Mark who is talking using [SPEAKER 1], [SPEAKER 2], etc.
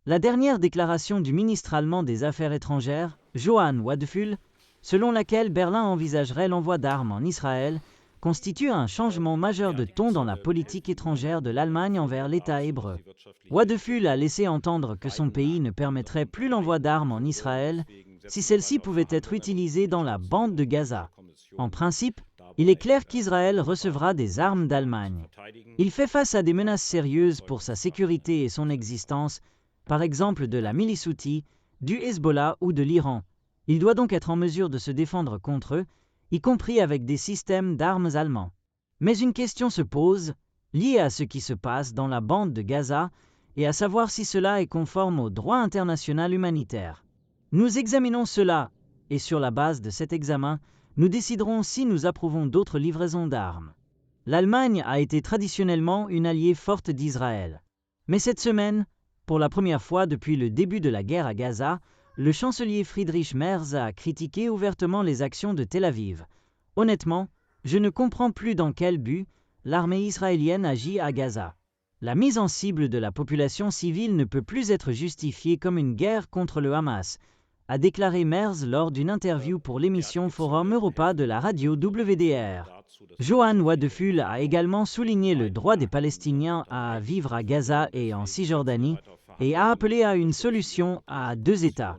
[SPEAKER 1] La dernière déclaration du ministre allemand des Affaires étrangères, Johann Wadephul, selon laquelle Berlin envisagerait l'envoi d'armes en Israël, constitue un changement majeur de ton dans la politique étrangère de l'Allemagne envers l'État hébreu. Wadephul a laissé entendre que son pays ne permettrait plus l'envoi d'armes en Israël si celles-ci pouvaient être utilisées dans la bande de Gaza. En principe, il est clair qu'Israël recevra des armes d'Allemagne. Il fait face à des menaces sérieuses pour sa sécurité et son existence, par exemple de la milice Houthi, du Hezbollah ou de l'Iran. Il doit donc être en mesure de se défendre contre eux, y compris avec des systèmes d'armes allemands. Mais une question se pose, liée à ce qui se passe dans la bande de Gaza, et à savoir si cela est conforme au droit international humanitaire. Nous examinons cela, et sur la base de cet examen, nous déciderons si nous approuvons d'autres livraisons d'armes. L'Allemagne a été traditionnellement une alliée forte d'Israël. Mais cette semaine, pour la première fois depuis le début de la guerre à Gaza, le chancelier Friedrich Merz a critiqué ouvertement les actions de Tel Aviv. Honnêtement, je ne comprends plus dans quel but l'armée israélienne agit à Gaza. La mise en cible de la population civile ne peut plus être justifiée comme une guerre contre le Hamas, a déclaré Merz lors d'une interview pour l'émission Forum Europa de la radio WDR. Johann Wadephul a également souligné le droit des Palestiniens à vivre à Gaza et en Cisjordanie et a appelé à une solution à deux États.